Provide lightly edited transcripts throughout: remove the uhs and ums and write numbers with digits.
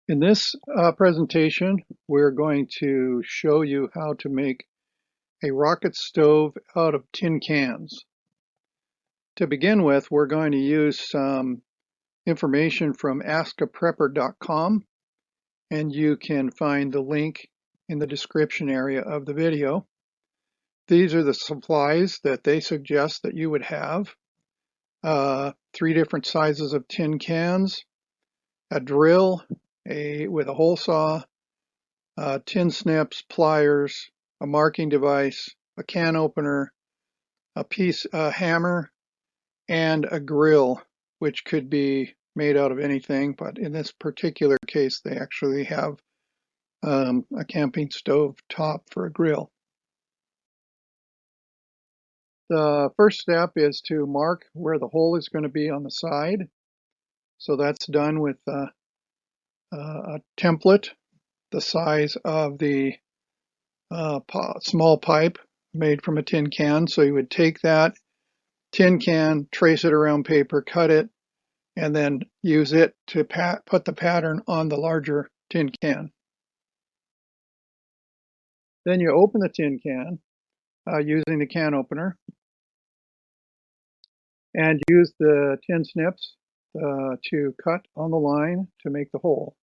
In this presentation, we're going to show you how to make a rocket stove out of tin cans. To begin with, we're going to use some information from askaprepper.com, and you can find the link in the description area of the video. These are the supplies that they suggest that you would have. 3 different sizes of tin cans, a drill, with a hole saw, tin snips, pliers, a marking device, a can opener, a hammer, and a grill, which could be made out of anything, but in this particular case, they actually have a camping stove top for a grill. The first step is to mark where the hole is going to be on the side. So that's done with a template the size of the small pipe made from a tin can. So you would take that tin can, trace it around paper, cut it, and then use it to put the pattern on the larger tin can. Then you open the tin can using the can opener and use the tin snips to cut on the line to make the hole.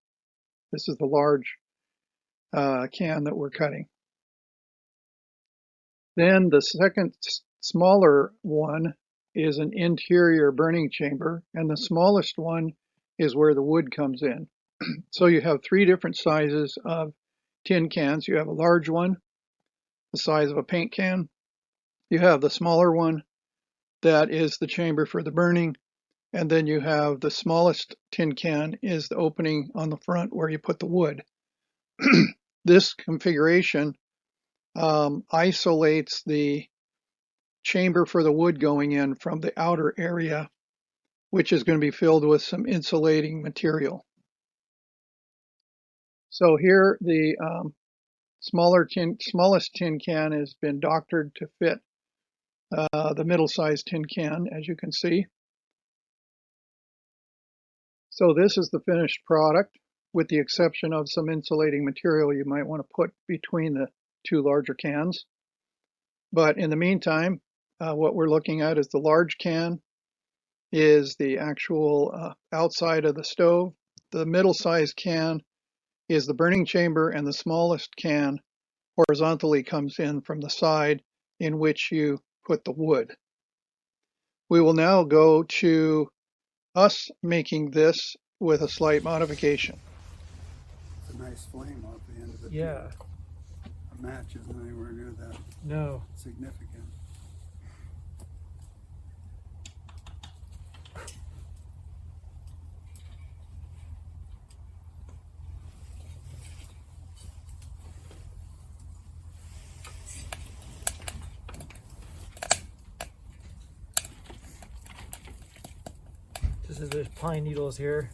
This is the large can that we're cutting. Then the second smaller one is an interior burning chamber, and the smallest one is where the wood comes in. So you have 3 different sizes of tin cans. You have a large one, the size of a paint can. You have the smaller one, that is the chamber for the burning. And then you have the smallest tin can is the opening on the front where you put the wood. This configuration isolates the chamber for the wood going in from the outer area, which is going to be filled with some insulating material. So here the smallest tin can has been doctored to fit the middle-sized tin can, as you can see. So this is the finished product, with the exception of some insulating material you might want to put between the 2 larger cans. But in the meantime, what we're looking at is the large can is the actual outside of the stove. The middle-sized can is the burning chamber, and the smallest can horizontally comes in from the side in which you put the wood. We will now go to us making this with a slight modification. It's a nice flame off the end of it. Yeah. A match isn't anywhere near that No. significant. This is there's pine needles here.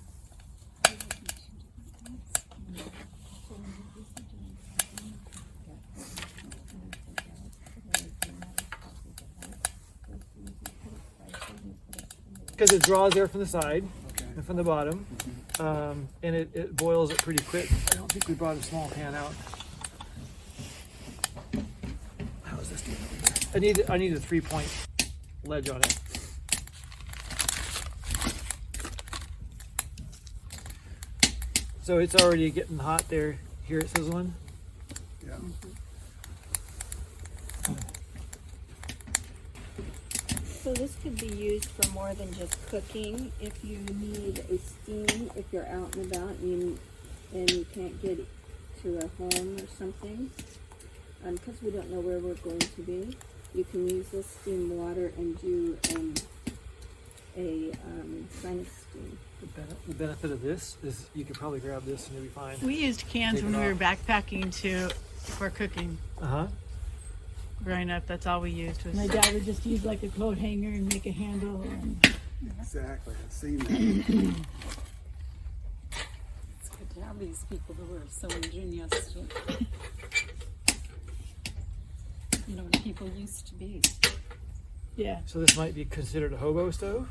Because it draws air from the side and from the bottom, and it boils it pretty quick. I don't think we brought a small pan out. How is this doing? I need a 3-point ledge on it. So it's already getting hot there. Here it sizzling. Yeah. So this could be used for more than just cooking. If you need a steam, if you're out and about and you can't get to a home or something, because we don't know where we're going to be, you can use this steam water and do a sinus steam. The benefit of this is you could probably grab this and you'll be fine. We used cans when we were backpacking for cooking. Growing up, that's all we used. My dad would just use like a coat hanger and make a handle. And Exactly. I've seen that. It's good to have these people who are so ingenious. You know what people used to be. yeah. So this might be considered a hobo stove?